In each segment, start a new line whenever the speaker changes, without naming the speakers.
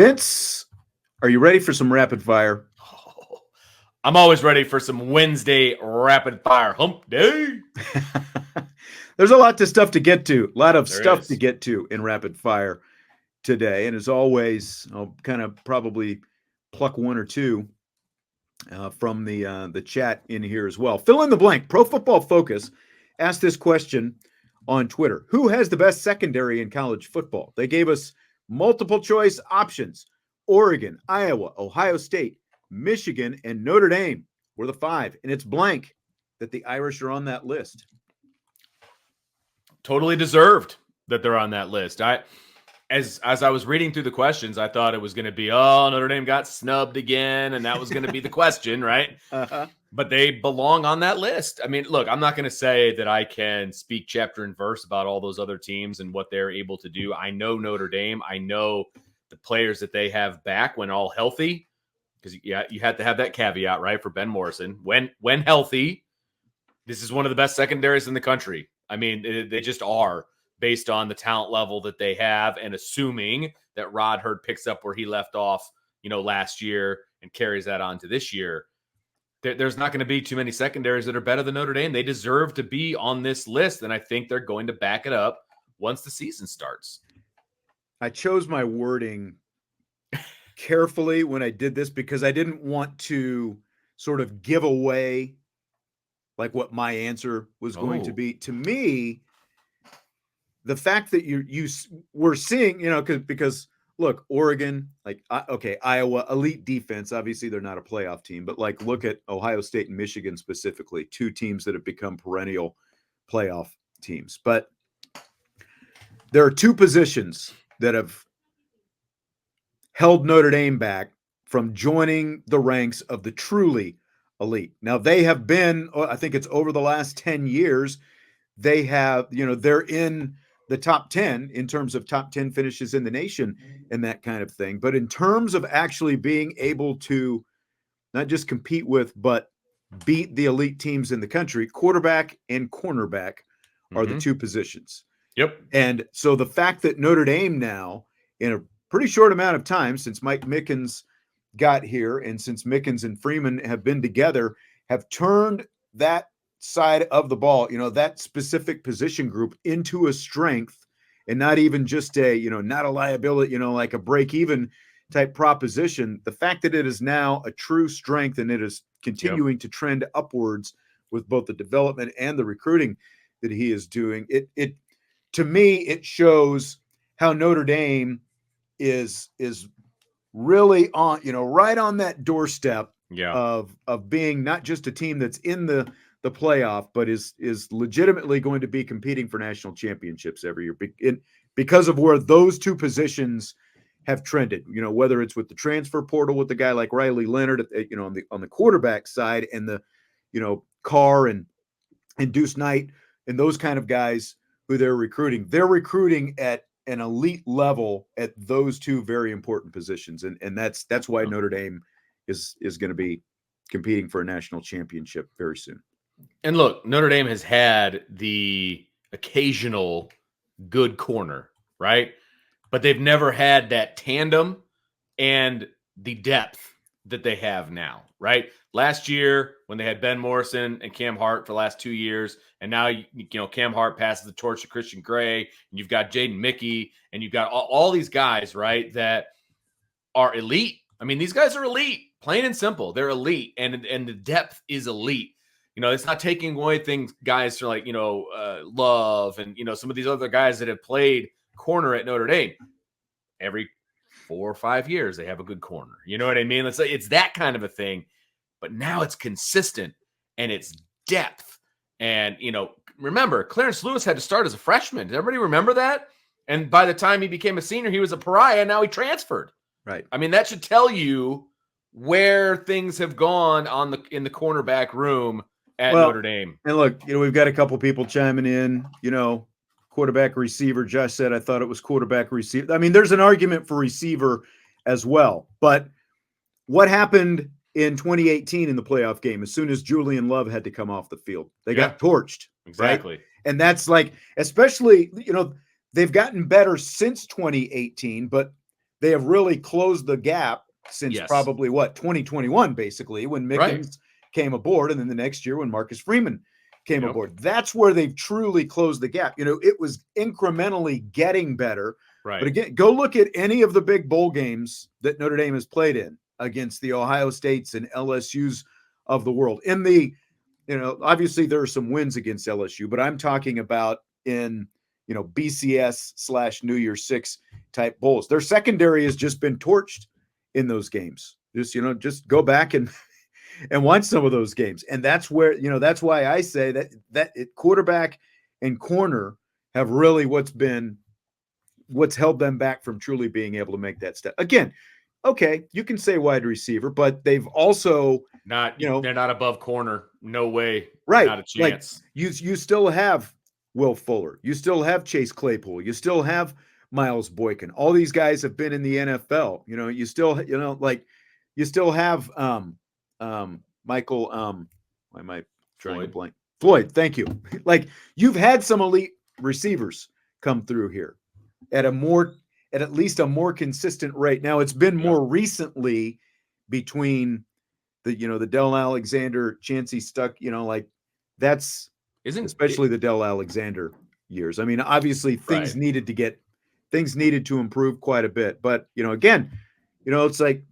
Vince, are you ready for some rapid fire?
Oh, I'm always ready for some Wednesday rapid fire hump day.
There's a lot of stuff to get to. A lot of
There
stuff
is.
to get to in rapid fire today. And as always, I'll kind of probably pluck one or two from the chat in here as well. Fill in the blank. Pro Football Focus asked this question on Twitter. Who has the best secondary in college football? They gave us multiple choice options. Oregon, Iowa, Ohio State, Michigan, and Notre Dame were the five. And it's blank that the Irish are on that list.
Totally deserved that they're on that list. As I was reading through the questions, I thought it was going to be, Notre Dame got snubbed again, and that was going to be the question, right?
Uh-huh.
But they belong on that list. I mean, look, I'm not going to say that I can speak chapter and verse about all those other teams and what they're able to do. I know Notre Dame. I know the players that they have back when all healthy, because you had to have that caveat, right, for Ben Morrison. When healthy, this is one of the best secondaries in the country. I mean, they just are, based on the talent level that they have, and assuming that Rod Hurd picks up where he left off, last year and carries that on to this year. There's not going to be too many secondaries that are better than Notre Dame. They deserve to be on this list, and I think they're going to back it up once the season starts.
I chose my wording carefully when I did this because I didn't want to sort of give away like what my answer was going to be. To me, the fact that you were seeing, because look, Oregon, Iowa, elite defense. Obviously, they're not a playoff team, but look at Ohio State and Michigan specifically, two teams that have become perennial playoff teams. But there are two positions that have held Notre Dame back from joining the ranks of the truly elite. Now, they have been, I think it's over the last 10 years, they have, they're in the top 10 in terms of top 10 finishes in the nation and that kind of thing. But in terms of actually being able to not just compete with, but beat the elite teams in the country, quarterback and cornerback are the two positions.
Yep.
And so the fact that Notre Dame now, in a pretty short amount of time since Mike Mickens got here and since Mickens and Freeman have been together, have turned that side of the ball, that specific position group into a strength and not even just not a liability, like a break-even type proposition. The fact that it is now a true strength and it is continuing to trend upwards with both the development and the recruiting that he is doing, it to me, it shows how Notre Dame is really on, right on that doorstep of being not just a team that's in the playoff, but is legitimately going to be competing for national championships every year because of where those two positions have trended, whether it's with the transfer portal with the guy like Riley Leonard, on the quarterback side, and the, Carr and Deuce Knight and those kind of guys who they're recruiting. They're recruiting at an elite level at those two very important positions. And that's why Notre Dame is going to be competing for a national championship very soon.
And look, Notre Dame has had the occasional good corner, right? But they've never had that tandem and the depth that they have now, right? Last year, when they had Ben Morrison and Cam Hart for the last 2 years, and now, Cam Hart passes the torch to Christian Gray, and you've got Jaden Mickey, and you've got all these guys, right, that are elite. I mean, these guys are elite, plain and simple. They're elite, and the depth is elite. It's not taking away guys for Love and, some of these other guys that have played corner at Notre Dame. Every 4 or 5 years, they have a good corner. You know what I mean? It's that kind of a thing. But now it's consistent and it's depth. And, remember, Clarence Lewis had to start as a freshman. Does everybody remember that? And by the time he became a senior, he was a pariah. And now he transferred.
Right.
I mean, that should tell you where things have gone in the cornerback room at Notre Dame.
And look, we've got a couple people chiming in, quarterback receiver. Josh said, I thought it was quarterback receiver. I mean, there's an argument for receiver as well. But what happened in 2018 in the playoff game, as soon as Julian Love had to come off the field, they got torched.
Exactly.
Right? And that's especially, they've gotten better since 2018, but they have really closed the gap since
Yes.
probably 2021, basically, when Mickens came aboard, and then the next year when Marcus Freeman came aboard. That's where they've truly closed the gap. It was incrementally getting better.
Right.
But again, go look at any of the big bowl games that Notre Dame has played in against the Ohio States and LSUs of the world. In the, obviously there are some wins against LSU, but I'm talking about in, BCS/New Year's Six type bowls. Their secondary has just been torched in those games. Just go back and watch some of those games. And that's where, that's why I say that quarterback and corner have really what's held them back from truly being able to make that step. Again, okay, you can say wide receiver, but they've also
they're not above corner. No way.
Right.
Not a chance.
Like you still have Will Fuller. You still have Chase Claypool. You still have Miles Boykin. All these guys have been in the NFL. You still, you still have Michael, why am I trying to blank? Floyd, thank you. Like, you've had some elite receivers come through here at at least a more consistent rate. Now, it's been more recently between the Dell Alexander, Chancey Stuck, especially the Dell Alexander years. I mean, obviously things needed to improve quite a bit, but again, it's like,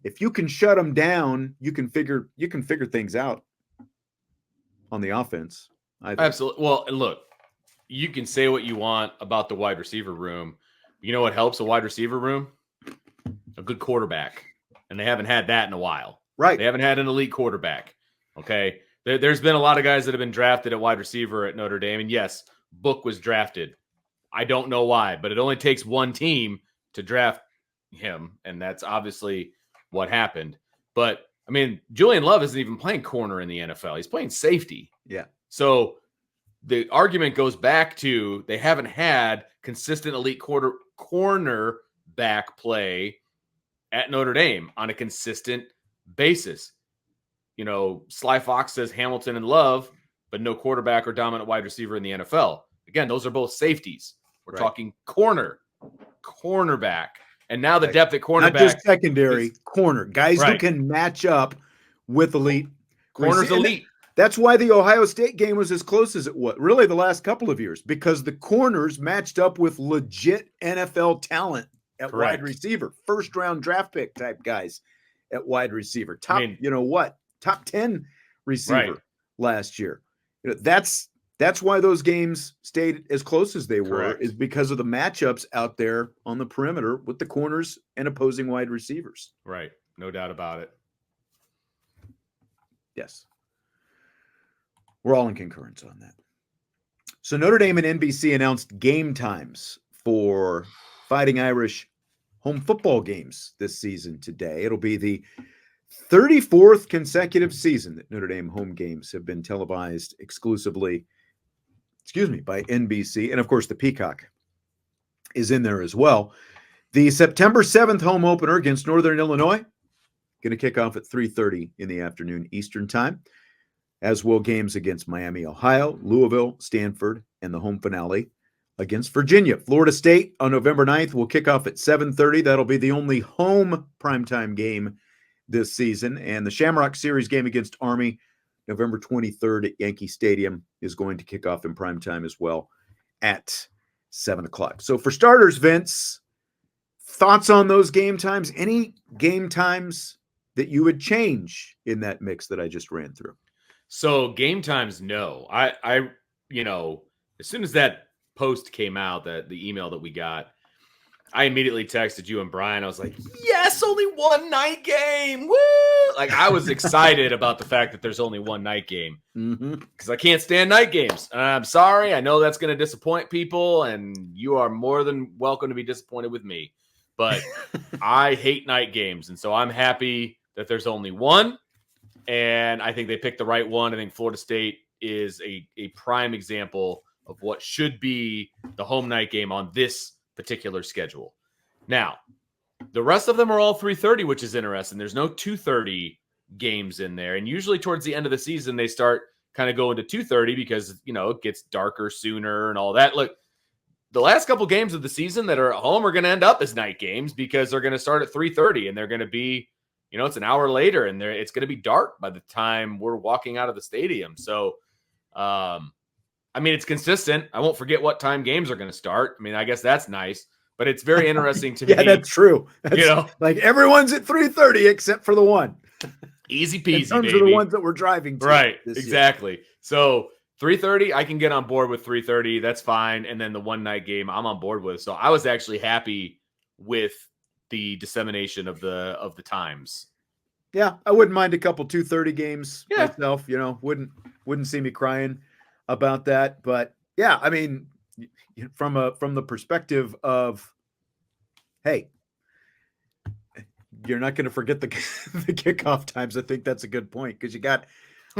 if you can shut them down, you can figure things out on the offense.
Absolutely. Well, and look, you can say what you want about the wide receiver room. You know what helps a wide receiver room? A good quarterback. And they haven't had that in a while.
Right.
They haven't had an elite quarterback. Okay. There's been a lot of guys that have been drafted at wide receiver at Notre Dame. And yes, Book was drafted. I don't know why, but it only takes one team to draft him. And that's obviously what happened. But I mean, Julian Love isn't even playing corner in the NFL. He's playing safety.
Yeah.
So the argument goes back to they haven't had consistent elite cornerback play at Notre Dame on a consistent basis. Sly Fox says Hamilton and Love, but no quarterback or dominant wide receiver in the NFL. Again, those are both safeties. We're talking cornerback. And now the depth at cornerback. Not
just secondary, corner. Guys who can match up with elite.
Corner's elite.
That's why the Ohio State game was as close as it was, really, the last couple of years, because the corners matched up with legit NFL talent at wide receiver, first-round draft pick type guys at wide receiver. Top 10 receiver last year. That's why those games stayed as close as they were, is because of the matchups out there on the perimeter with the corners and opposing wide receivers.
Right. No doubt about it.
Yes. We're all in concurrence on that. So Notre Dame and NBC announced game times for Fighting Irish home football games this season today. It'll be the 34th consecutive season that Notre Dame home games have been televised exclusively, by NBC. And of course, the Peacock is in there as well. The September 7th home opener against Northern Illinois, going to kick off at 3:30 in the afternoon Eastern time, as will games against Miami, Ohio, Louisville, Stanford, and the home finale against Virginia. Florida State on November 9th will kick off at 7:30. That'll be the only home primetime game this season. And the Shamrock Series game against Army, November 23rd at Yankee Stadium, is going to kick off in primetime as well at 7 o'clock. So for starters, Vince, thoughts on those game times? Any game times that you would change in that mix that I just ran through?
So game times, no. I as soon as that post came out, the email that we got, I immediately texted you and Brian. I was like, yes, only one night game. Woo! Like, I was excited about the fact that there's only one night game because I can't stand night games. And I'm sorry. I know that's going to disappoint people, and you are more than welcome to be disappointed with me. But I hate night games, and so I'm happy that there's only one. And I think they picked the right one. I think Florida State is a prime example of what should be the home night game on this particular schedule. Now, the rest of them are all 3:30, which is interesting. There's no 2:30 games in there. And usually towards the end of the season, they start kind of going to 2:30 because, it gets darker sooner and all that. Look, the last couple games of the season that are at home are going to end up as night games because they're going to start at 3:30 and they're going to be, it's an hour later and it's going to be dark by the time we're walking out of the stadium. So, it's consistent. I won't forget what time games are going to start. I guess that's nice, but it's very interesting to me.
Yeah, that's true. Like everyone's at 3:30 except for the one.
Easy peasy,
in terms
baby.
of the ones that we're driving to.
Right, exactly. So 3:30, I can get on board with 3:30. That's fine. And then the one night game, I'm on board with. So I was actually happy with the dissemination of the times.
Yeah, I wouldn't mind a couple 2:30 games myself. Wouldn't see me crying about that. But yeah, from the perspective of, hey, you're not going to forget the kickoff times. I think that's a good point because you got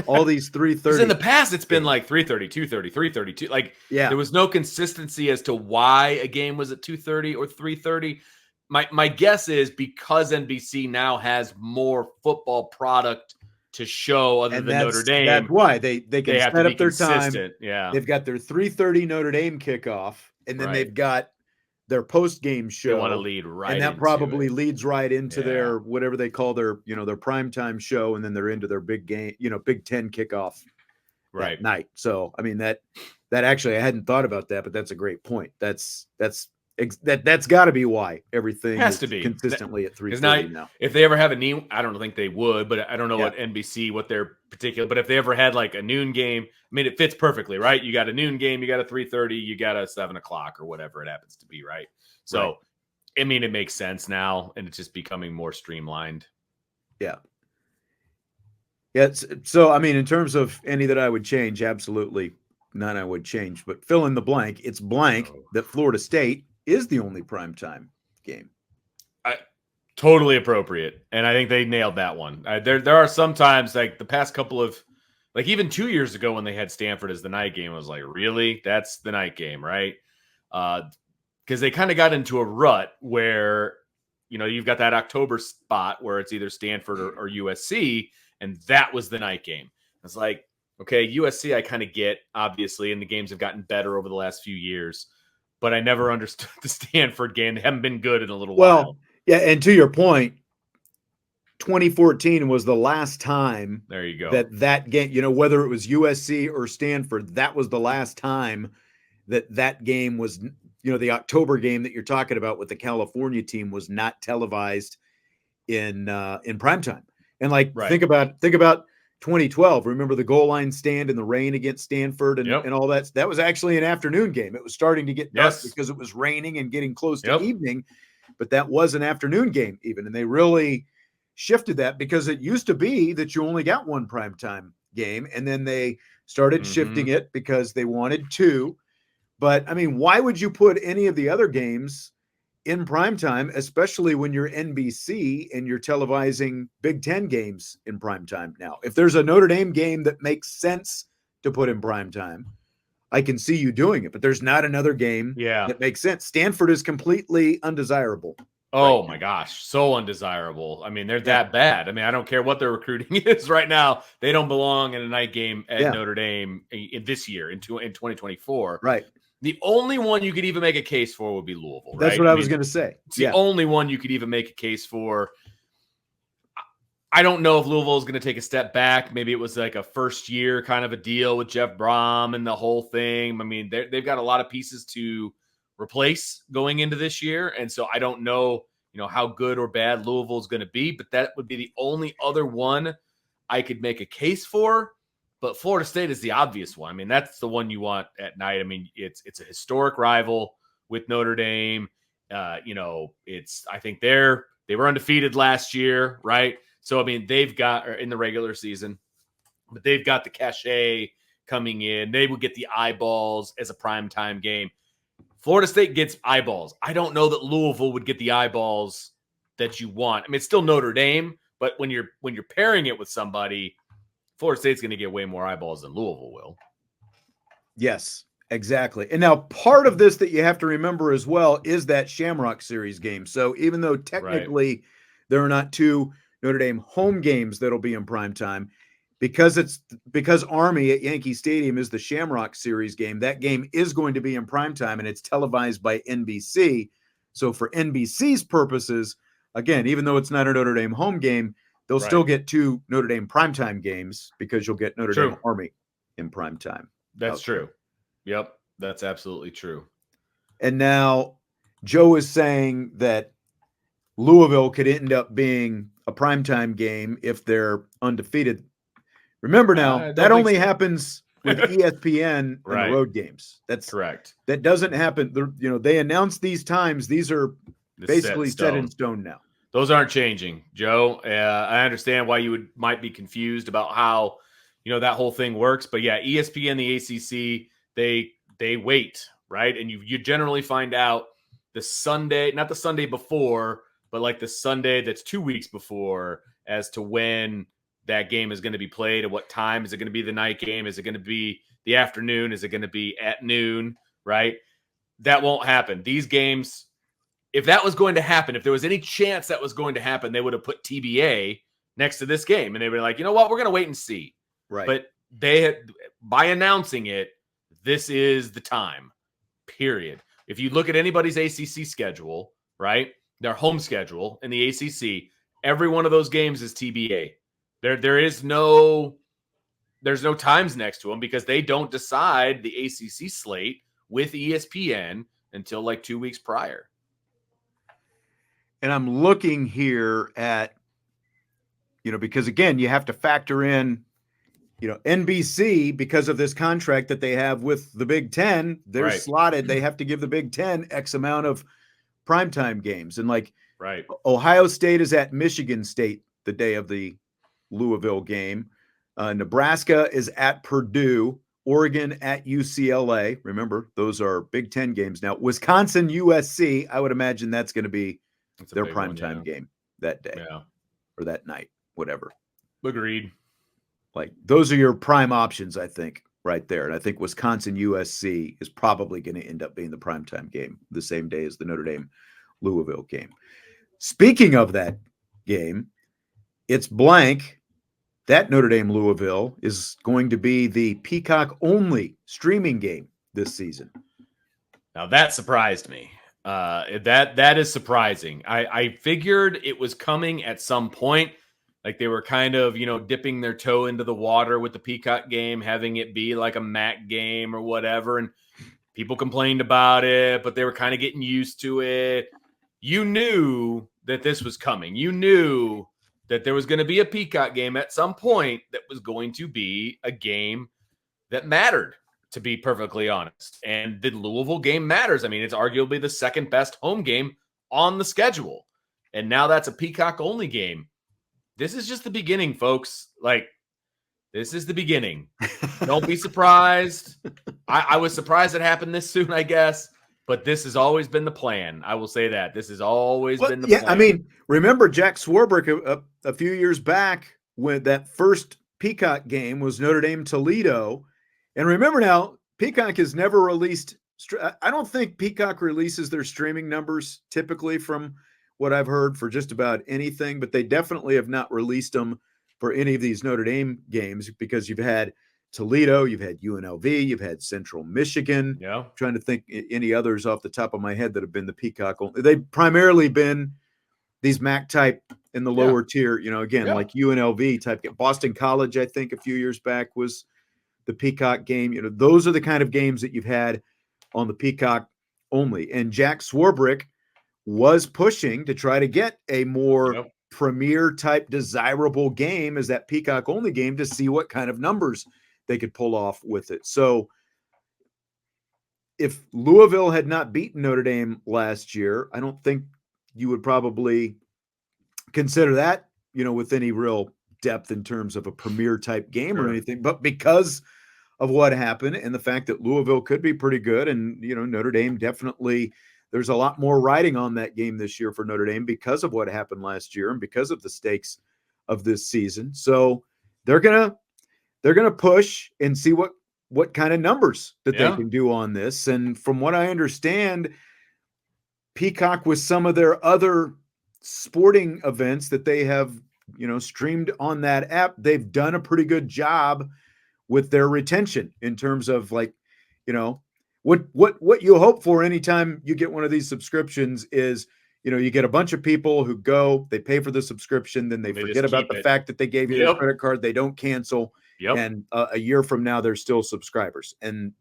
all these 3:30.
In the past, it's been like 3:30, 2:30, 3:32. Like, there was no consistency as to why a game was at 2:30 or 3:30. My guess is because NBC now has more football product to show other than Notre Dame.
That's why they can set up their time.
Yeah,
they've got their 3:30 Notre Dame kickoff, and then they've got their post-game show.
They want to lead right,
and that probably leads right into their whatever they call their their primetime show, and then they're into their big game, Big Ten kickoff that night. So that actually I hadn't thought about that, but that's a great point. That's got to be why everything
has to be
consistently at 3:30 now.
If they ever have a knee, I don't think they would, but I don't know what NBC, what their particular, but if they ever had like a noon game, it fits perfectly, right? You got a noon game, you got a 3:30, you got a 7 o'clock or whatever it happens to be, right? So, it makes sense now, and it's just becoming more streamlined.
Yeah. Yeah. So, in terms of any that I would change, absolutely none I would change, but fill in the blank. It's blank that Florida State is the only primetime game.
Totally appropriate. And I think they nailed that one. There are some times, like the past couple of, like even 2 years ago when they had Stanford as the night game, I was like, really? That's the night game, right? Because they kind of got into a rut where, you've got that October spot where it's either Stanford or USC, and that was the night game. It's like, okay, USC I kind of get, obviously, and the games have gotten better over the last few years. But I never understood the Stanford game. They haven't been good in a little while.
Yeah, and to your point, 2014 was the last time
there you go
that game, whether it was USC or Stanford, that was the last time that game was, the October game that you're talking about with the California team was not televised in primetime. And think about 2012. Remember the goal line stand in the rain against Stanford and all that? That was actually an afternoon game. It was starting to get dark because it was raining and getting close to evening, but that was an afternoon game even. And they really shifted that because it used to be that you only got one primetime game. And then they started shifting it because they wanted two. But why would you put any of the other games in primetime, especially when you're NBC and you're televising Big Ten games in primetime now? If there's a Notre Dame game that makes sense to put in primetime, I can see you doing it, but there's not another game that makes sense. Stanford is completely undesirable.
Oh my gosh, so undesirable. They're that bad. I don't care what their recruiting is right now. They don't belong in a night game at Notre Dame in this year, in 2024.
Right.
The only one you could even make a case for would be Louisville, right?
That's what I was going to say.
It's the only one you could even make a case for. I don't know if Louisville is going to take a step back. Maybe it was like a first year kind of a deal with Jeff Brom and the whole thing. They've got a lot of pieces to replace going into this year. And so I don't know, how good or bad Louisville is going to be, but that would be the only other one I could make a case for. But Florida State is the obvious one. That's the one you want at night. It's a historic rival with Notre Dame. I think they were undefeated last year, right? So, they've got, or in the regular season, but they've got the cachet coming in. They would get the eyeballs as a primetime game. Florida State gets eyeballs. I don't know that Louisville would get the eyeballs that you want. It's still Notre Dame, but when you're pairing it with somebody, Florida State's going to get way more eyeballs than Louisville will.
Yes, exactly. And now part of this that you have to remember as well is that Shamrock Series game. So even though technically there are not two Notre Dame home games that'll be in primetime, because Army at Yankee Stadium is the Shamrock Series game. That game is going to be in primetime, and it's televised by NBC. So for NBC's purposes, again, even though it's not a Notre Dame home game, they'll still get 2 Notre Dame primetime games because you'll get Notre Dame Army in primetime.
That's true. Yep, that's absolutely true.
And now Joe is saying that Louisville could end up being a primetime game if they're undefeated. Remember now, that only happens with ESPN and the road games. That's
correct.
That doesn't happen. They announce these times. These are basically set in stone now.
Those aren't changing, Joe. I understand why you might be confused about how, that whole thing works. But yeah, ESPN, the ACC, they wait, right? And you generally find out the Sunday, not the Sunday before, but like the Sunday that's 2 weeks before, as to when that game is going to be played. At what time? Is it going to be the night game? Is it going to be the afternoon? Is it going to be at noon? Right? That won't happen. These games, if that was going to happen, if there was any chance that was going to happen, they would have put TBA next to this game. And they were like, you know what? We're going to wait and see.
Right.
But they had, by announcing it, this is the time, period. If you look at anybody's ACC schedule, right, their home schedule in the ACC, every one of those games is TBA. There's no times next to them because they don't decide the ACC slate with ESPN until like 2 weeks prior.
And I'm looking here at, because again, you have to factor in, NBC, because of this contract that they have with the Big Ten, they're slotted. They have to give the Big Ten X amount of primetime games. And Ohio State is at Michigan State the day of the Louisville game. Nebraska is at Purdue. Oregon at UCLA. Remember, those are Big Ten games. Now, Wisconsin, USC, I would imagine that's going to be their primetime game that day or that night, whatever.
Agreed.
Those are your prime options, I think, right there. And I think Wisconsin, USC is probably going to end up being the primetime game the same day as the Notre Dame Louisville game. Speaking of that game, it's blank. That Notre Dame Louisville is going to be the Peacock only streaming game this season.
Now that surprised me. That is surprising. I figured it was coming at some point. Like they were kind of, dipping their toe into the water with the Peacock game, having it be like a MAC game or whatever. And people complained about it, but they were kind of getting used to it. You knew that this was coming. You knew that there was going to be a Peacock game at some point that was going to be a game that mattered, to be perfectly honest. And the Louisville game matters. I mean, it's arguably the second best home game on the schedule. And now that's a Peacock only game. This is just the beginning, folks. This is the beginning. Don't be surprised. I was surprised it happened this soon, I guess. But this has always been the plan. I will say that. This has always been the plan.
I mean, remember Jack Swarbrick a few years back when that first Peacock game was Notre Dame Toledo. And remember now, Peacock has never released – I don't think Peacock releases their streaming numbers typically from what I've heard for just about anything, but they definitely have not released them for any of these Notre Dame games because you've had Toledo, you've had UNLV, you've had Central Michigan.
Yeah.
I'm trying to think any others off the top of my head that have been the Peacock only. They've primarily been these MAC type in the lower tier, like UNLV type. Boston College, I think a few years back was the Peacock game. Those are the kind of games that you've had on the Peacock only. And Jack Swarbrick was pushing to try to get a more premier type desirable game as that Peacock only game to see what kind of numbers they could pull off with it. So if Louisville had not beaten Notre Dame last year, I don't think you would probably consider that, with any real depth in terms of a premier type game or anything. But because of what happened and the fact that Louisville could be pretty good and, Notre Dame definitely – there's a lot more riding on that game this year for Notre Dame because of what happened last year and because of the stakes of this season. So they're gonna push and see what kind of numbers that they can do on this. And from what I understand, Peacock with some of their other sporting events that they have streamed on that app, they've done a pretty good job with their retention in terms of what you hope for anytime you get one of these subscriptions is, you get a bunch of people who go, they pay for the subscription, then they forget about the fact that they gave you their credit card, they don't cancel. And a year from now, they're still subscribers. And,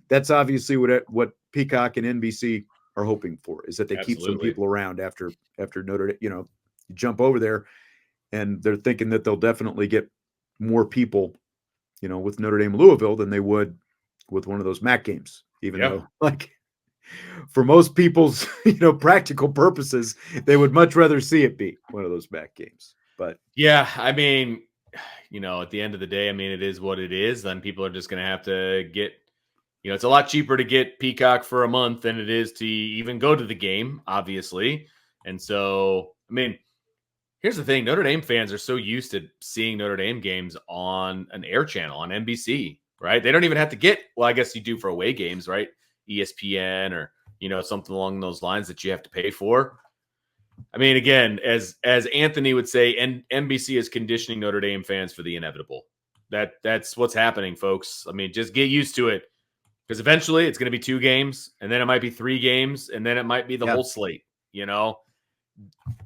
that's obviously what Peacock and NBC are hoping for, is that they keep some people around after Notre Dame, you jump over there, and they're thinking that they'll definitely get more people, with Notre Dame Louisville than they would with one of those MAC games, even though for most people's, practical purposes, they would much rather see it be one of those MAC games. But
yeah, I mean, at the end of the day, I mean, it is what it is. Then people are just going to have to get, it's a lot cheaper to get Peacock for a month than it is to even go to the game, obviously. And so, I mean, here's the thing. Notre Dame fans are so used to seeing Notre Dame games on an air channel on NBC, right? They don't even have to get, well, I guess you do for away games, right? ESPN or, something along those lines that you have to pay for. I mean, again, as Anthony would say, NBC is conditioning Notre Dame fans for the inevitable. That's what's happening, folks. I mean, just get used to it, because eventually it's going to be 2 games, and then it might be 3 games, and then it might be the whole slate.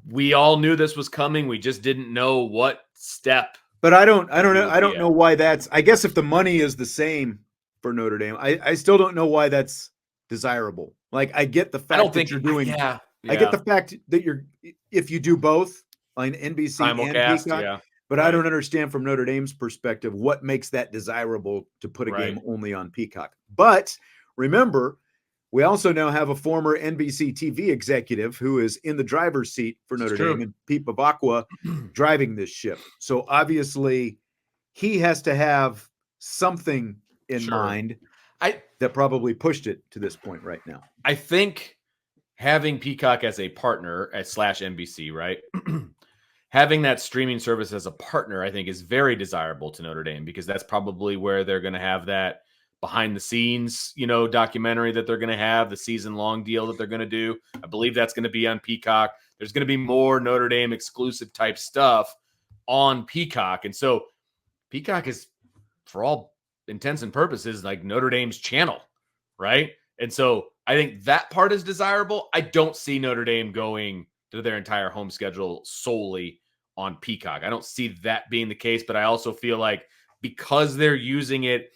We all knew this was coming. We just didn't know what step.
But I don't know why that's. I guess if the money is the same for Notre Dame, I still don't know why that's desirable. Like, I get the fact that you're doing. Yeah. I get the fact that if you do both on NBC
Simulcast,
and Peacock, but I don't understand from Notre Dame's perspective what makes that desirable to put a game only on Peacock. But remember, we also now have a former NBC TV executive who is in the driver's seat for Notre Dame, and Pete Bavacqua driving this ship. So obviously, he has to have something in mind that probably pushed it to this point right now.
I think having Peacock as a partner at /NBC, right? Having that streaming service as a partner, I think, is very desirable to Notre Dame, because that's probably where they're going to have that behind the scenes, documentary that they're going to have, the season long deal that they're going to do. I believe that's going to be on Peacock. There's going to be more Notre Dame exclusive type stuff on Peacock. And so Peacock is, for all intents and purposes, like Notre Dame's channel, right? And so I think that part is desirable. I don't see Notre Dame going to their entire home schedule solely on Peacock. I don't see that being the case, but I also feel like because they're using it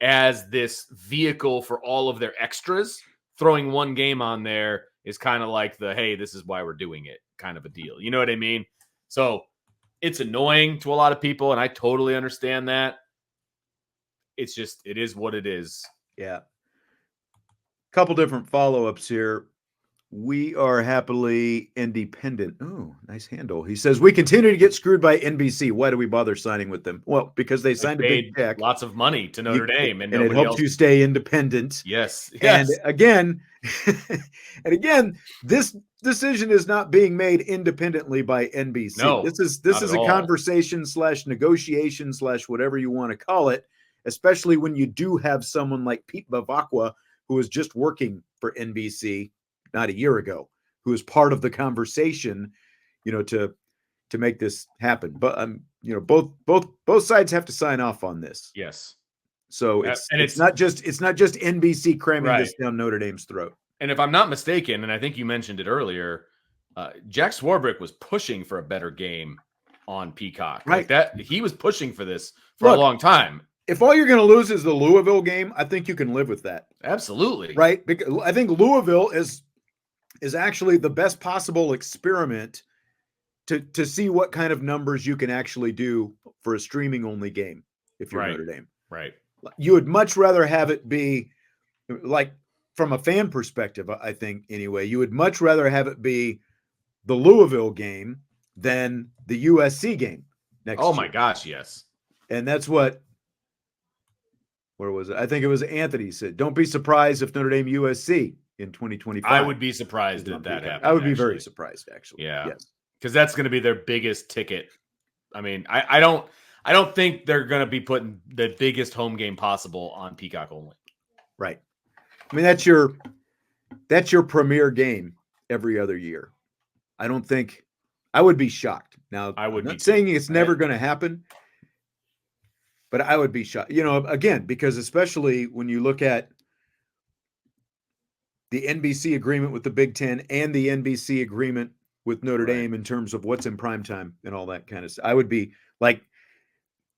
as this vehicle for all of their extras, throwing one game on there is kind of like hey, this is why we're doing it kind of a deal. You know what I mean? So it's annoying to a lot of people, and I totally understand that. It's just, it is what it is.
Yeah. Couple different follow-ups here. We are happily independent. Oh, nice handle. He says, we continue to get screwed by NBC. Why do we bother signing with them? Well, because they signed a big check.
Lots of money to Notre Dame.
And it helps you stay independent.
Yes.
And again, this decision is not being made independently by NBC. No, this is a conversation / negotiation / whatever you want to call it, especially when you do have someone like Pete Bavacqua, who was just working for NBC not a year ago, who is part of the conversation, to make this happen. But both sides have to sign off on this.
Yes.
So it's not just NBC cramming this down Notre Dame's throat.
And if I'm not mistaken, and I think you mentioned it earlier, Jack Swarbrick was pushing for a better game on Peacock.
Right.
Like that, he was pushing for this for a long time.
If all you're going to lose is the Louisville game, I think you can live with that.
Absolutely.
Right? Because I think Louisville is actually the best possible experiment to see what kind of numbers you can actually do for a streaming only game if you're Notre Dame.
Right.
You would much rather have it be, like, from a fan perspective, I think anyway, you would much rather have it be the Louisville game than the USC game next year.
Oh my gosh, yes.
And that's where was it? I think it was Anthony said, don't be surprised if Notre Dame USC in 2025.
I would be surprised if that happened.
I would be very surprised, actually.
Yeah.
Yes.
Because that's going to be their biggest ticket. I mean, I don't think they're going to be putting the biggest home game possible on Peacock only.
Right. I mean, that's your premier game every other year. I would be shocked. Now,
I would
I'm
be
not saying
too.
it's never going to happen, but I would be shocked. Again, because especially when you look at the NBC agreement with the Big Ten and the NBC agreement with Notre
Right.
Dame in terms of what's in primetime and all that kind of stuff. I would be like,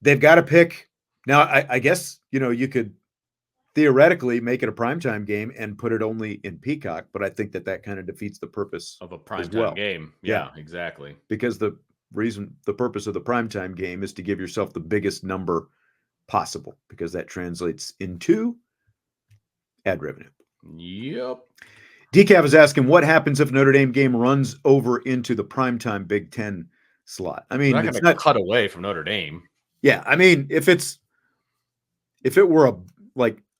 they've got to pick. Now, I guess, you could theoretically make it a primetime game and put it only in Peacock, but I think that kind of defeats the purpose
Of a
as
primetime
well.
game.
Yeah.
Yeah, exactly.
Because the purpose of the primetime game is to give yourself the biggest number possible, because that translates into ad revenue.
Yep.
Decav is asking, what happens if Notre Dame game runs over into the primetime Big Ten slot? I
We're
mean,
not
it's
going to
not.
cut away from Notre Dame.
Yeah, I mean, if it were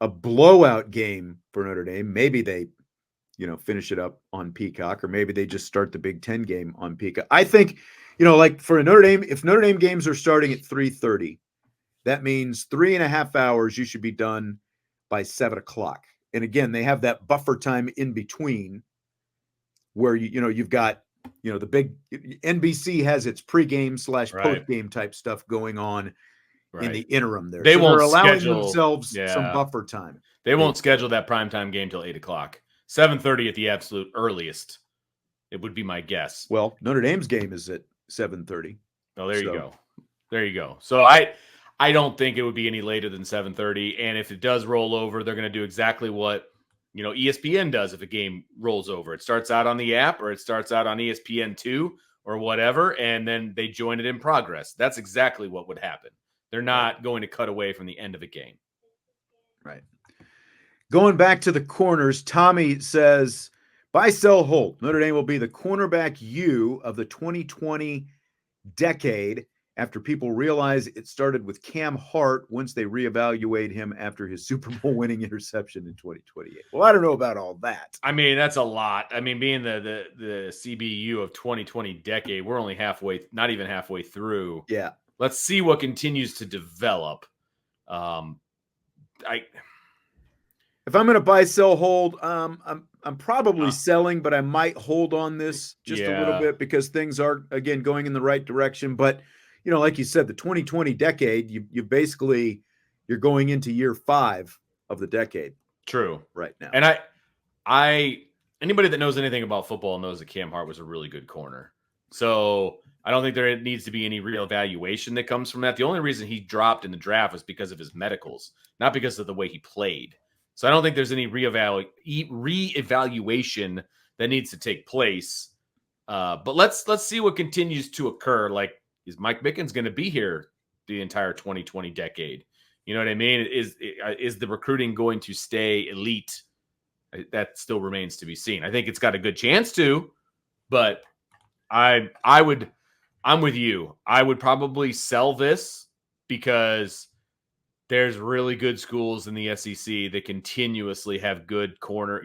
a blowout game for Notre Dame, maybe they, finish it up on Peacock, or maybe they just start the Big Ten game on Peacock. I think, like for Notre Dame, if Notre Dame games are starting at 3:30, that means 3.5 hours. You should be done by 7 o'clock. And again, they have that buffer time in between where you've got the big NBC has its pregame /
Right.
postgame type stuff going on in the
Right.
interim there.
They
So
won't
they're allowing
schedule.
themselves some
Yeah.
buffer time.
They won't schedule that primetime game till 8 o'clock. 7:30 at the absolute earliest. It would be my guess.
Well, Notre Dame's game is at 7:30.
Oh, there you go. There you go. So I don't think it would be any later than 7:30. And if it does roll over, they're going to do exactly what ESPN does if a game rolls over. It starts out on the app, or it starts out on ESPN2 or whatever, and then they join it in progress. That's exactly what would happen. They're not going to cut away from the end of a game.
Right. Going back to the corners, Tommy says, buy, sell, hold. Notre Dame will be the cornerback U of the 2020 decade after people realize it started with Cam Hart once they reevaluate him after his Super Bowl winning interception in 2028. Well, I don't know about all that.
I mean, that's a lot. I mean, being the CBU of 2020 decade, we're only not even halfway through.
Yeah.
Let's see what continues to develop.
If I'm going to buy, sell, hold, I'm probably selling, but I might hold on this just a little bit because things are, again, going in the right direction. But, like you said, the 2020 decade, you're going into year 5 of the decade.
True.
Right now.
And anybody that knows anything about football knows that Cam Hart was a really good corner. So I don't think there needs to be any real evaluation that comes from that. The only reason he dropped in the draft was because of his medicals, not because of the way he played. So I don't think there's any reevaluation that needs to take place. But let's see what continues to occur. Like, is Mike Mickens going to be here the entire 2020 decade? You know what I mean? Is the recruiting going to stay elite? That still remains to be seen. I think it's got a good chance to, but I'm with you. I would probably sell this because there's really good schools in the SEC that continuously have good corner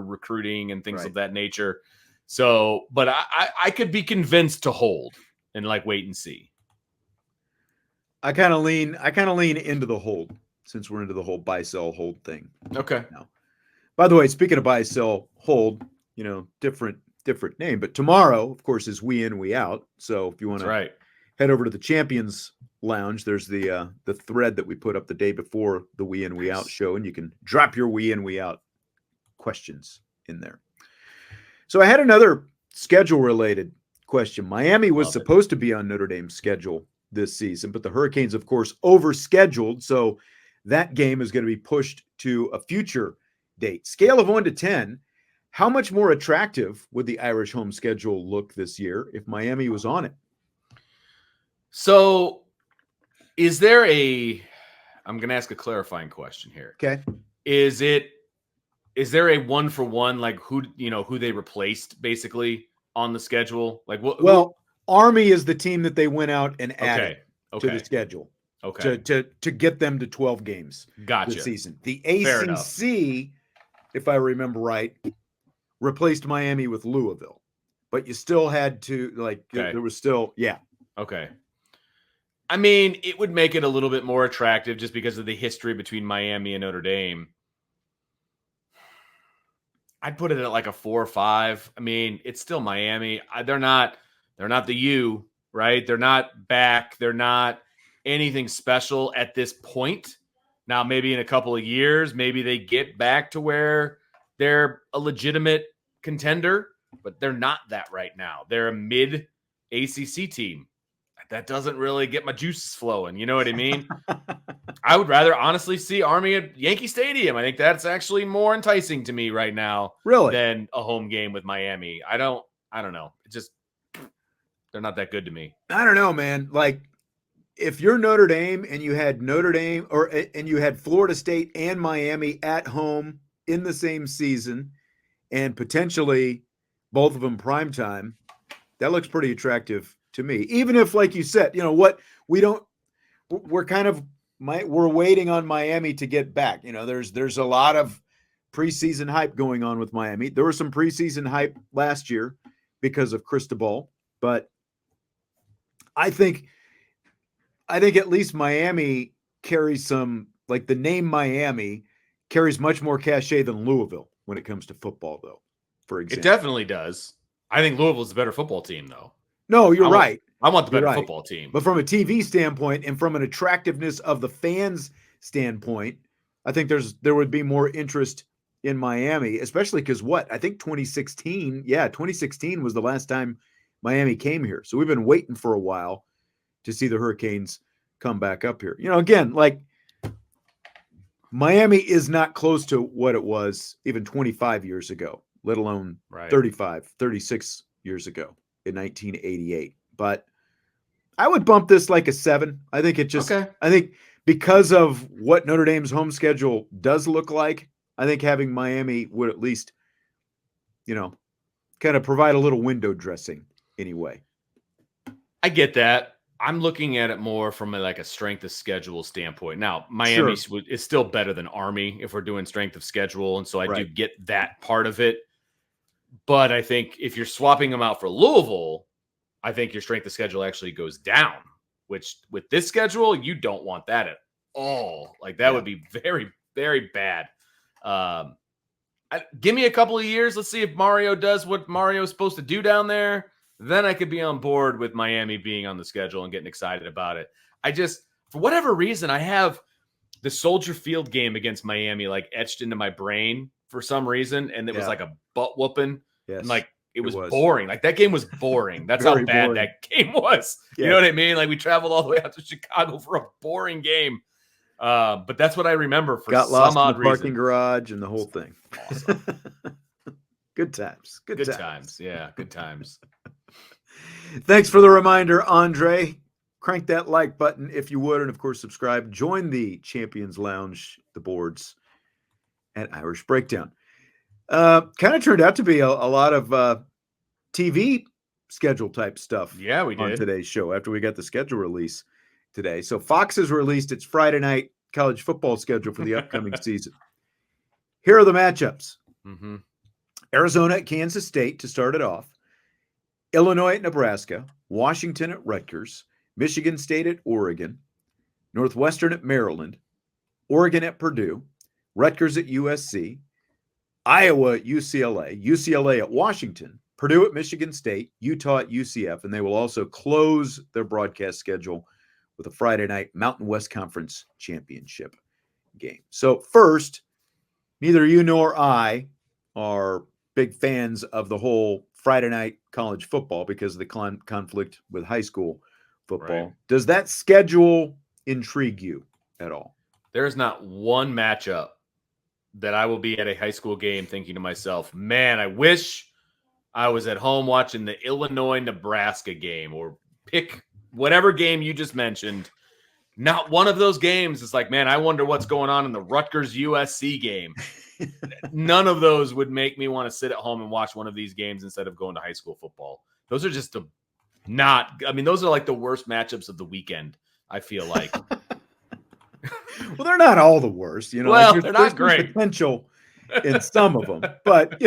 recruiting and things of that nature. So, but I could be convinced to hold and wait and see.
I kind of lean into the hold since we're into the whole buy, sell, hold thing.
Okay.
Now, by the way, speaking of buy, sell, hold, different name, but tomorrow, of course, is we in, we out. So if you want to head over to the Champions Lounge, there's the thread that we put up the day before the we in, we out show, and you can drop your we in, we out questions in there. So I had another schedule related question. Miami was supposed to be on Notre Dame's schedule this season, but the Hurricanes, of course, overscheduled. So that game is going to be pushed to a future date. Scale of 1 to 10. How much more attractive would the Irish home schedule look this year if Miami was on it?
So I'm going to ask a clarifying question here.
Okay.
Is there a 1-for-1, like who they replaced basically on the schedule? Like what?
Well, Army is the team that they went out and added to the schedule.
Okay.
To get them to 12 games this season. The ACC, if I remember right, replaced Miami with Louisville. But you still had to there was still
Okay. I mean, it would make it a little bit more attractive just because of the history between Miami and Notre Dame. I'd put it at like a 4 or 5. I mean, it's still Miami. They're not the U. right? They're not back. They're not anything special at this point. Now, maybe in a couple of years, maybe they get back to where they're a legitimate contender, but they're not that right now. They're a mid ACC team. That doesn't really get my juices flowing. You know what I mean? I would rather honestly see Army at Yankee Stadium. I think that's actually more enticing to me right now than a home game with Miami. I don't know. It just, they're not that good to me.
I don't know, man. Like, if you're Notre Dame and you had Notre Dame and you had Florida State and Miami at home in the same season and potentially both of them primetime, that looks pretty attractive to me. Even if, like you said, we're waiting on Miami to get back. There's a lot of preseason hype going on with Miami. There was some preseason hype last year because of Cristobal, but I think at least Miami carries some, like, the name Miami carries much more cachet than Louisville when it comes to football, though, for example.
It definitely does. I think Louisville's a better football team, though.
No, you're right.
I want the better football team.
But from a TV standpoint and from an attractiveness of the fans standpoint, I think there would be more interest in Miami, especially because I think 2016 was the last time Miami came here. So we've been waiting for a while to see the Hurricanes come back up here. Again, like, Miami is not close to what it was even 25 years ago, let alone 35, 36 years ago in 1988. But I would bump this like a 7. I think I think because of what Notre Dame's home schedule does look like, I think having Miami would at least, kind of provide a little window dressing anyway.
I get that. I'm looking at it more from a strength of schedule standpoint. Now, Miami is still better than Army if we're doing strength of schedule, and so I do get that part of it. But I think if you're swapping them out for Louisville, I think your strength of schedule actually goes down, which with this schedule, you don't want that at all. Like, that would be very, very bad. Give me a couple of years. Let's see if Mario does what Mario's supposed to do down there. Then I could be on board with Miami being on the schedule and getting excited about it. I just, for whatever reason, I have the Soldier Field game against Miami etched into my brain for some reason, and it was like a butt whooping.
Yes,
and it was boring. That game was boring. That's how bad boring. That game was. You know what I mean? We traveled all the way out to Chicago for a boring game. But that's what I remember for
Got
some
lost
odd
in the parking
reason.
garage and the whole thing.
Awesome.
Good times.
Good times. Yeah, good times.
Thanks for the reminder, Andre. Crank that like button if you would, and of course subscribe. Join the Champions Lounge, the boards at Irish Breakdown. Kind of turned out to be a lot of TV schedule type stuff.
Yeah, we did
on today's show after we got the schedule release today. So Fox has released its Friday night college football schedule for the upcoming season. Here are the matchups.
Mm-hmm.
Arizona at Kansas State to start it off. Illinois at Nebraska, Washington at Rutgers, Michigan State at Oregon, Northwestern at Maryland, Oregon at Purdue, Rutgers at USC, Iowa at UCLA, UCLA at Washington, Purdue at Michigan State, Utah at UCF, and they will also close their broadcast schedule with a Friday night Mountain West Conference Championship game. So first, neither you nor I are big fans of the whole Friday night college football because of the conflict with high school football. Right. Does that schedule intrigue you at all?
There's not one matchup that I will be at a high school game thinking to myself, man, I wish I was at home watching the Illinois-Nebraska game, or pick whatever game you just mentioned. Not one of those games is like, man, I wonder what's going on in the Rutgers-USC game. None of those would make me want to sit at home and watch one of these games instead of going to high school football. Those are just those are the worst matchups of the weekend, I feel like.
Well, they're not all the worst,
Well, they're not great.
Potential in some of them, but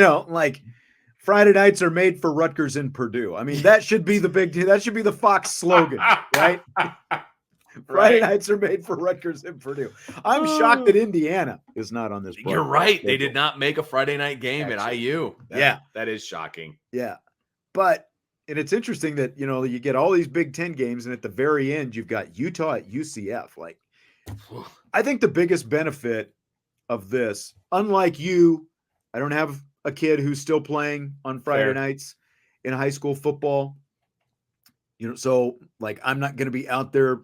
Friday nights are made for Rutgers and Purdue. I mean, that should be the Fox slogan, right? Friday nights are made for Rutgers and Purdue. I'm shocked that Indiana is not on this.
You're right. Schedule. They did not make a Friday night game at IU. That is shocking.
Yeah. But And it's interesting that, you get all these Big Ten games, and at the very end, you've got Utah at UCF. Like, I think the biggest benefit of this, unlike you, I don't have a kid who's still playing on Friday nights in high school football. So like I'm not going to be out there,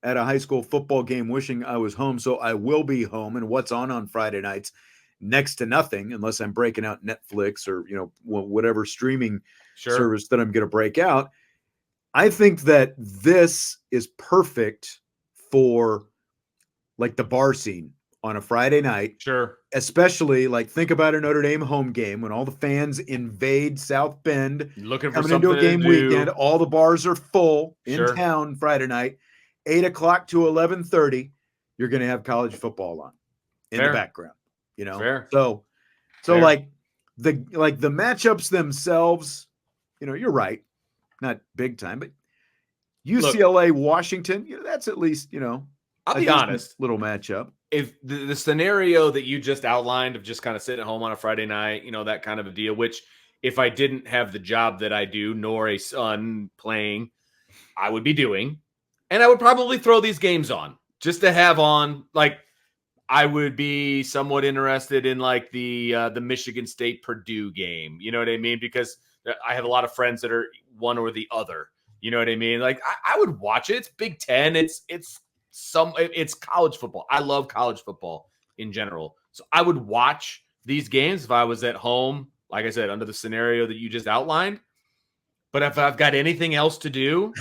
at a high school football game wishing I was home. So I will be home. And what's on Friday nights? Next to nothing, unless I'm breaking out Netflix or, whatever streaming service that I'm going to break out. I think that this is perfect for like the bar scene on a Friday night.
Sure.
Especially like think about a Notre Dame home game when all the fans invade South Bend,
looking for
coming
something
into a game
to do.
weekend. All the bars are full in town Friday night, 8:00 to 11:30. You're going to have college football on in the background.
Fair.
So Fair. like the matchups themselves, you're right, not big time, but UCLA, Washington, that's at least
I'll be honest,
little matchup.
If the scenario that you just outlined of just kind of sitting at home on a Friday night, that kind of a deal, which if I didn't have the job that I do, nor a son playing, I would be doing, and I would probably throw these games on just to have on. Like, I would be somewhat interested in like the Michigan State Purdue game. You know what I mean? Because I have a lot of friends that are one or the other. You know what I mean? Like I would watch it. It's Big Ten. It's college football. I love college football in general. So I would watch these games if I was at home, like I said, under the scenario that you just outlined. But if I've got anything else to do,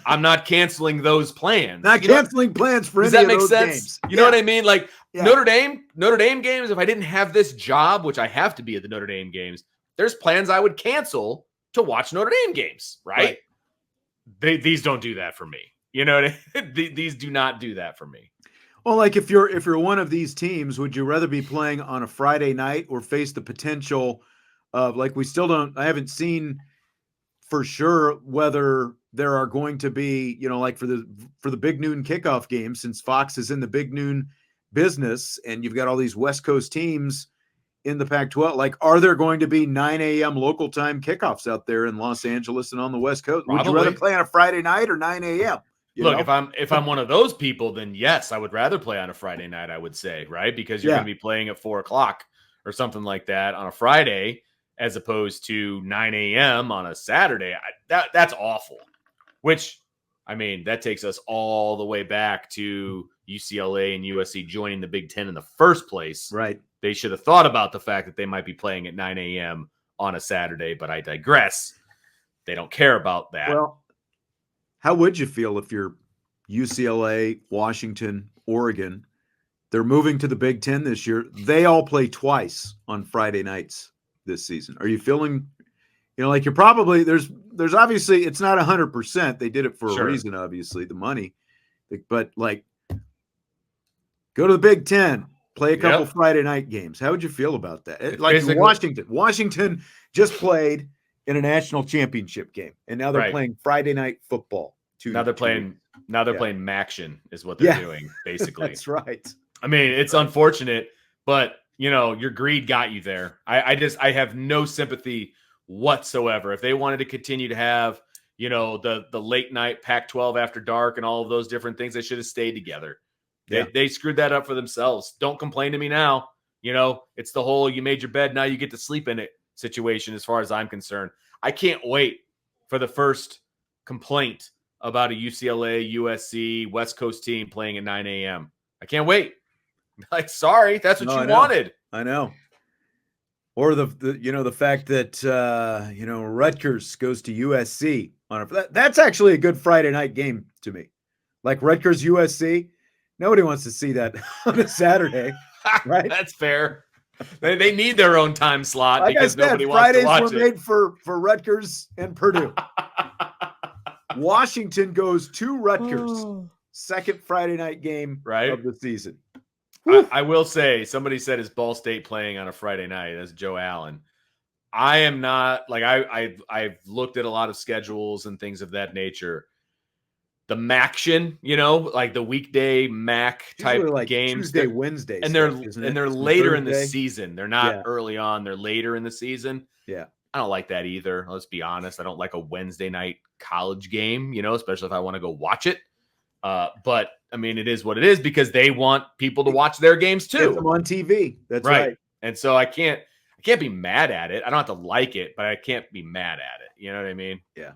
I'm not canceling those plans.
Not canceling plans for any of those games.
You know what I mean? Like Notre Dame games, if I didn't have this job, which I have to be at the Notre Dame games, there's plans I would cancel to watch Notre Dame games, right? These don't do that for me. You know what I mean? These do not do that for me.
Well, like if you're one of these teams, would you rather be playing on a Friday night or face the potential of like I haven't seen for sure whether there are going to be, like for the big noon kickoff game, since Fox is in the big noon business and you've got all these West Coast teams in the Pac-12, like are there going to be 9 a.m. local time kickoffs out there in Los Angeles and on the West Coast?
Probably.
Would you rather play on a Friday night or 9 a.m.?
Look, if I'm one of those people, then yes, I would rather play on a Friday night, I would say, right? Because you're going to be playing at 4:00 or something like that on a Friday, as opposed to 9 a.m. on a Saturday. That's awful. Which, I mean, that takes us all the way back to UCLA and USC joining the Big Ten in the first place.
Right.
They should have thought about the fact that they might be playing at 9 a.m. on a Saturday, but I digress. They don't care about that.
Well, how would you feel if you're UCLA, Washington, Oregon? They're moving to the Big Ten this year. They all play twice on Friday nights this season. Are you feeling, like you're probably there's obviously it's not 100%. They did it for a reason, obviously, the money. But like, go to the Big Ten, play a couple Friday night games. How would you feel about that? Like Washington just played in a national championship game, and now they're playing Friday night football.
Now they're playing Maction is what they're doing, basically.
That's right.
I mean, it's unfortunate, but your greed got you there. I have no sympathy whatsoever. If they wanted to continue to have, the late night Pac-12 after dark and all of those different things, they should have stayed together. They screwed that up for themselves. Don't complain to me now. It's the whole you made your bed, now you get to sleep in it situation as far as I'm concerned. I can't wait for the first complaint about a UCLA, USC, West Coast team playing at 9 a.m. I can't wait. Like, sorry, that's what you wanted.
I know. Or the fact that Rutgers goes to USC on that's actually a good Friday night game to me. Like Rutgers USC, nobody wants to see that on a Saturday, right?
That's fair. They need their own time slot
like
because
I said,
nobody wants to watch
Fridays were made for Rutgers and Purdue. Washington goes to Rutgers, second Friday night game of the season.
I will say, somebody said, is Ball State playing on a Friday night? That's Joe Allen. I am not, like, I've looked at a lot of schedules and things of that nature. The Maction, like the weekday Mac type
like
games,
Tuesday, Wednesday,
and they're later in the season. They're not early on; they're later in the season.
Yeah,
I don't like that either. Let's be honest. I don't like a Wednesday night college game, especially if I want to go watch it. But I mean, it is what it is because they want people to watch their games too.
Get them on TV. That's right.
And so I can't be mad at it. I don't have to like it, but I can't be mad at it. You know what I mean?
Yeah.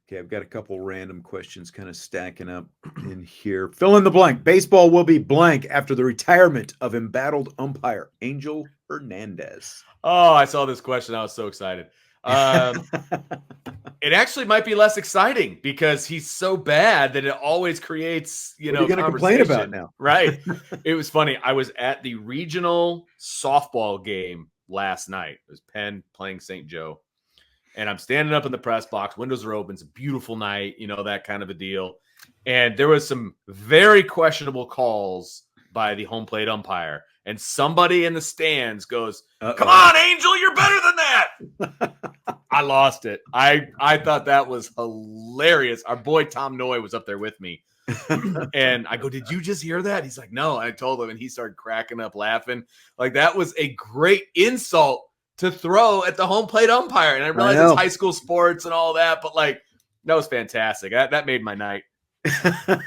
Okay, I've got a couple random questions kind of stacking up in here. Fill in the blank. Baseball will be blank after the retirement of embattled umpire Angel Hernandez.
Oh, I saw this question. I was so excited. It actually might be less exciting because he's so bad that it always creates,
what are you going to complain about now?
Right. It was funny. I was at the regional softball game last night. It was Penn playing St. Joe. And I'm standing up in the press box. Windows are open. It's a beautiful night, that kind of a deal. And there was some very questionable calls by the home plate umpire. And somebody in the stands goes, "Come on, Angel, you're better than that." I lost it. I thought that was hilarious. Our boy Tom Noy was up there with me. And I go, "Did you just hear that?" He's like, "No." I told him, and he started cracking up laughing. Like, that was a great insult to throw at the home plate umpire. And I realize it's high school sports and all that, but that was fantastic. That made my night.
I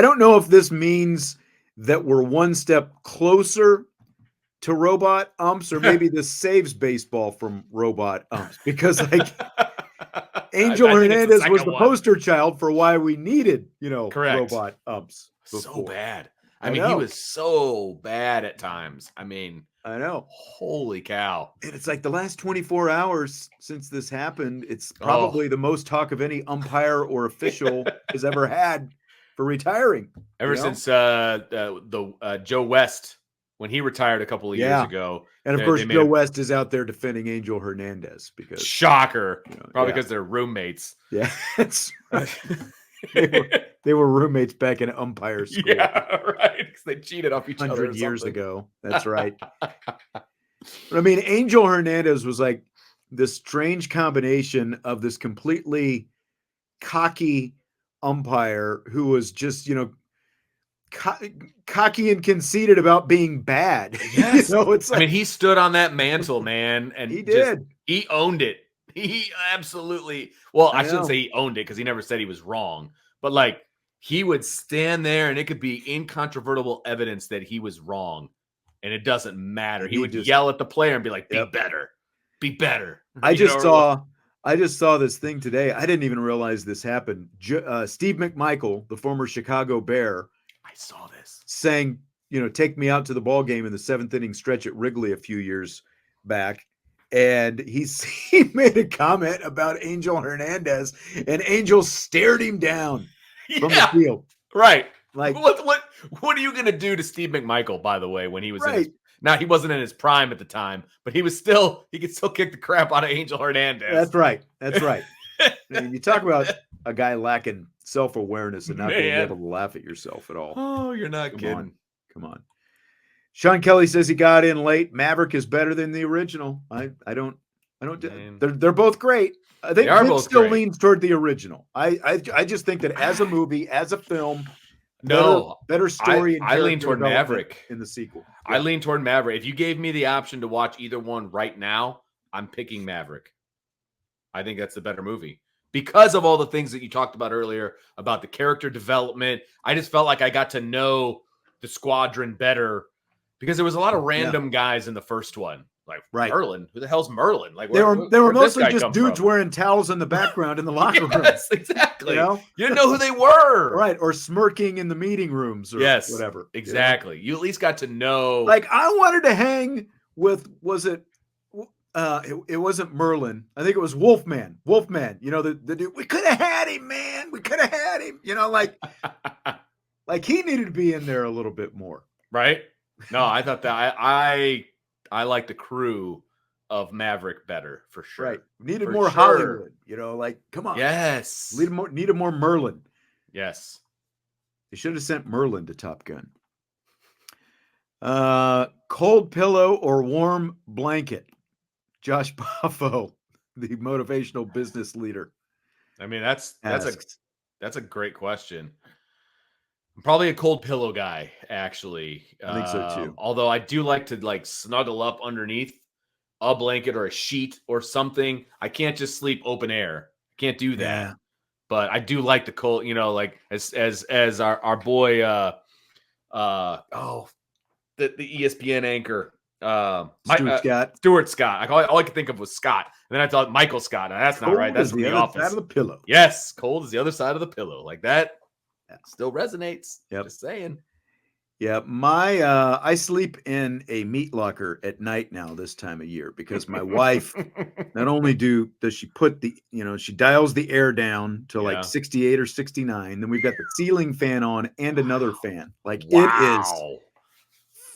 don't know if this means that we're one step closer to robot umps, or maybe this saves baseball from robot umps, because Angel Hernandez was the poster child for why we needed, robot umps before.
So bad. I mean, he was so bad at times. I mean,
I know.
Holy cow.
And it's like the last 24 hours since this happened, it's probably the most talk of any umpire or official has ever had for retiring.
Ever since Joe West, when he retired a couple of years ago.
And of course, Joe West is out there defending Angel Hernandez because
shocker. Probably because they're roommates.
Yeah. They were roommates back in umpire school.
Yeah, right. Because they cheated off each other
100 years ago. That's right. But I mean, Angel Hernandez was like this strange combination of this completely cocky umpire who was just, cocky and conceited about being bad.
Yes. I mean, he stood on that mantle, man, and
he did.
He owned it. He absolutely. Well, I shouldn't say he owned it because he never said he was wrong, but he would stand there and it could be incontrovertible evidence that he was wrong, and it doesn't matter. He would just yell at the player and be like, "Be better, be better."
I just saw this thing today. I didn't even realize this happened. Steve McMichael, the former Chicago Bear,
I saw this
saying, take me out to the ball game in the 7th inning stretch at Wrigley a few years back. And he made a comment about Angel Hernandez, and Angel stared him down from the field.
Right. Like, what are you going to do to Steve McMichael, by the way, when he was now he wasn't in his prime at the time, but he could still kick the crap out of Angel Hernandez.
That's right. I mean, you talk about a guy lacking self-awareness and not being able to laugh at yourself at all.
Oh, you're not kidding.
Come on. Sean Kelly says he got in late. Maverick is better than the original. I don't. They're both great. I think Vince still leans toward the original. I just think that as a movie, as a film, better story.
I lean toward Maverick
in the sequel.
I lean toward Maverick. If you gave me the option to watch either one right now, I'm picking Maverick. I think that's the better movie because of all the things that you talked about earlier about the character development. I just felt like I got to know the squadron better. Because there was a lot of random guys in the first one. Like Merlin. Who the hell's Merlin? Like
they were mostly just dudes wearing towels in the background in the locker room.
Yes, exactly. You didn't know who they were.
Right. Or smirking in the meeting rooms or whatever.
Exactly. You at least got to know.
Like I wanted to hang with, it wasn't Merlin. I think it was Wolfman. The dude, we could have had him, man. We could have had him. Like he needed to be in there a little bit more.
Right. No, I thought that I like the crew of Maverick better for sure.
Right. Needed more Hollywood, come on.
Yes.
Needed more Merlin.
Yes.
They should have sent Merlin to Top Gun. Cold pillow or warm blanket? Josh Buffo, the motivational business leader.
I mean, that's a great question. I'm probably a cold pillow guy, actually.
I think so too.
Although I do like to like snuggle up underneath a blanket or a sheet or something. I can't just sleep open air. Can't do that.
Yeah.
But I do like the cold, like as our boy the ESPN anchor Stuart Scott. All I could think of was Scott. And then I thought Michael Scott. Now, that's not right. That's from The Office.
Side of the pillow.
Yes, cold is the other side of the pillow. Like that still resonates.
Yep.
Just saying.
Yeah, I sleep in a meat locker at night now this time of year because my wife not only does she put she dials the air down to like 68 or 69, then we've got the ceiling fan on and another fan. Like it is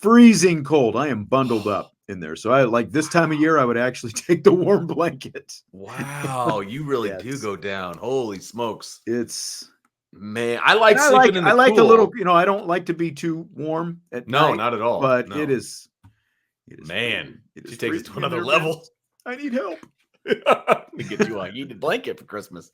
freezing cold. I am bundled up in there. So I like this time of year I would actually take the warm blanket.
Wow, you really do go down. Holy smokes. Man, I like sleeping in the
I like
cool.
a little, I don't like to be too warm at night.
No, not at all.
But
no.
it is
man, she takes it to another level.
I need help.
We get you a heated blanket for Christmas.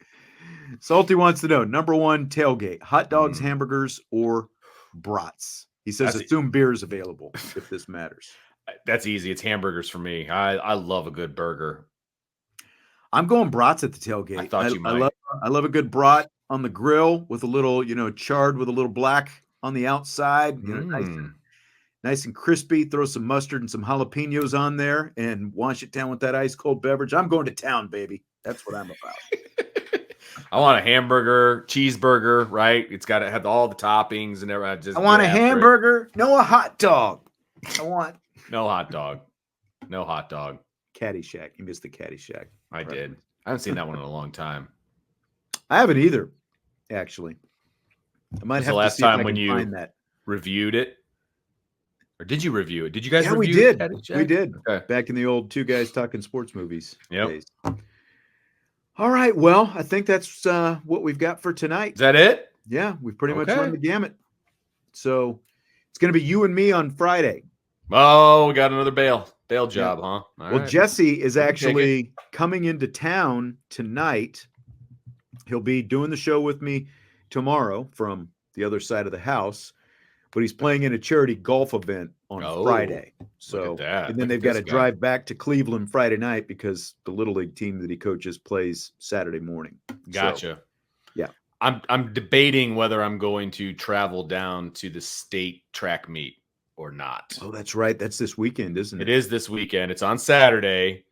Salty wants to know, number one, tailgate, hot dogs, hamburgers, or brats. He says assume beer is available if this matters.
That's easy. It's hamburgers for me. I love a good burger.
I'm going brats at the tailgate.
I thought you might.
I love a good brat on the grill with a little, charred with a little black on the outside, nice and crispy. Throw some mustard and some jalapenos on there and wash it down with that ice cold beverage. I'm going to town, baby. That's what I'm about.
I want a hamburger, cheeseburger, right? It's got to have all the toppings and everything.
I want a hamburger, no a hot dog. I want
no hot dog. No hot dog.
Caddyshack. You missed the Caddyshack.
I did. I haven't seen that one in a long time.
I haven't either, actually. I might have
the last
to see
time
if I
when
can
you
find that.
Reviewed it, or did you review it? Did you guys?
Yeah,
review
we did.
Caddyshack?
We did.
Okay.
Back in the old two guys talking sports movies days.
Yep.
All right. Well, I think that's what we've got for tonight.
Is that it?
Yeah, we've pretty much run the gamut. So it's going to be you and me on Friday.
Oh, we got another bail job, huh? All right.
Jesse is actually coming into town tonight. He'll be doing the show with me tomorrow from the other side of the house, but he's playing in a charity golf event on Friday. So, and then they've got to drive back to Cleveland Friday night because the Little League team that he coaches plays Saturday morning.
Gotcha.
So, yeah.
I'm debating whether I'm going to travel down to the state track meet or not.
Oh, that's right. That's this weekend, isn't it?
It is this weekend. It's on Saturday,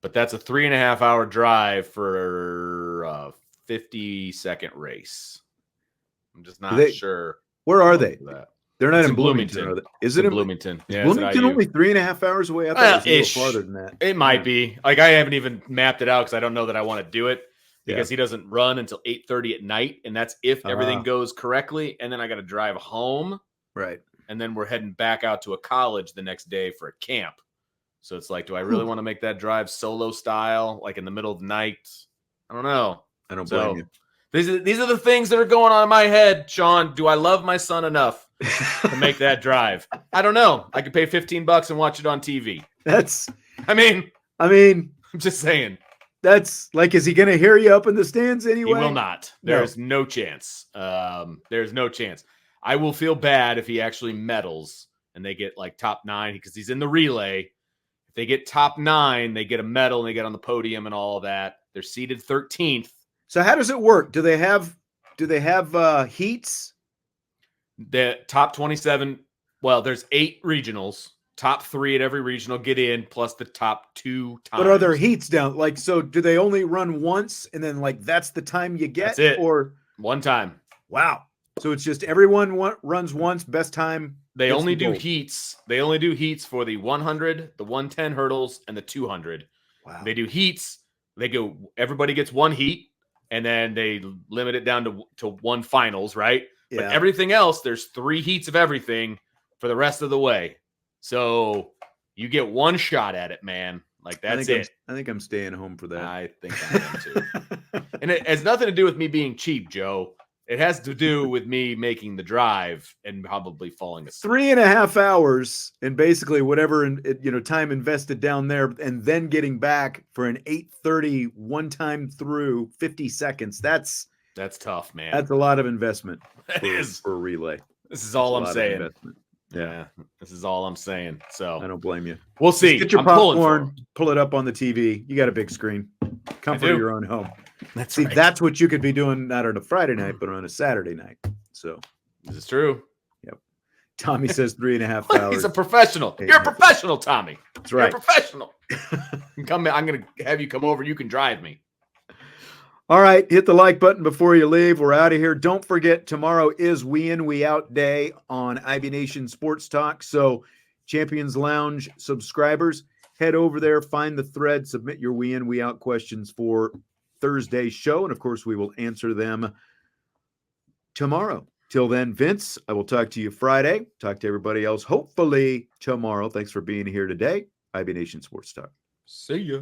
but that's a 3.5 hour drive for a 50-second race. I'm just not sure.
Where are they? They're not in
Bloomington.
Are they? Is it in
Bloomington?
Yeah, Bloomington only 3.5 hours away? I thought it was a little farther than that.
It might be. Like I haven't even mapped it out because I don't know that I want to do it because he doesn't run until 8:30 at night, and that's if everything goes correctly. And then I got to drive home.
Right.
And then we're heading back out to a college the next day for a camp. So it's like, do I really want to make that drive solo style, like in the middle of the night? I don't know.
I don't blame you.
These are the things that are going on in my head, Sean. Do I love my son enough to make that drive? I don't know. I could pay $15 and watch it on TV. I'm just saying.
That's like, is he going to hear you up in the stands anyway?
He will not. There's no chance. There's no chance. I will feel bad if he actually medals and they get like top 9 because he's in the relay. If they get top 9, they get a medal and they get on the podium and all of that. They're seated 13th.
So how does it work? Do they have heats?
The top 27. Well, there's 8 regionals. Top 3 at every regional get in, plus the top 2 times.
But are there heats down? Like, so do they only run once and then like that's the time you get?
That's it.
Or
one time.
Wow. So it's just everyone runs once, best time.
They only do heats. They only do heats for the 100, the 110 hurdles, and the 200.
Wow.
They do heats. Everybody gets one heat, and then they limit it down to one finals, right? Yeah. But everything else, there's 3 heats of everything for the rest of the way. So you get one shot at it, man. Like, that's it.
I think I'm staying home for that.
I think I am too. And it has nothing to do with me being cheap, Joe. It has to do with me making the drive and probably falling asleep.
3.5 hours and basically whatever time invested down there, and then getting back for an 8:30 one time through 50 seconds. That's
That's tough, man.
That's a lot of investment
It is.
for a relay.
This is all I'm saying.
Yeah,
this is all I'm saying. So
I don't blame you.
We'll see.
Just get your
I'm pulling for
popcorn,
him.
pull it up on the TV. You got a big screen. Comfort
do.
of your own home.
That's
See,
right.
that's what you could be doing not on a Friday night, but on a Saturday night. So
This is true.
Tommy says 3.5 hours.
He's a professional.
Hey,
You're a professional, Tommy.
That's right.
You're a professional. I'm going to have you come over. You can drive me.
All right, hit the like button before you leave. We're out of here. Don't forget, tomorrow is We In, We Out Day on IB Nation Sports Talk. So, Champions Lounge subscribers, head over there, find the thread, submit your We In, We Out questions for Thursday's show. And, of course, we will answer them tomorrow. Till then, Vince, I will talk to you Friday. Talk to everybody else, hopefully tomorrow. Thanks for being here today. IB Nation Sports Talk.
See ya.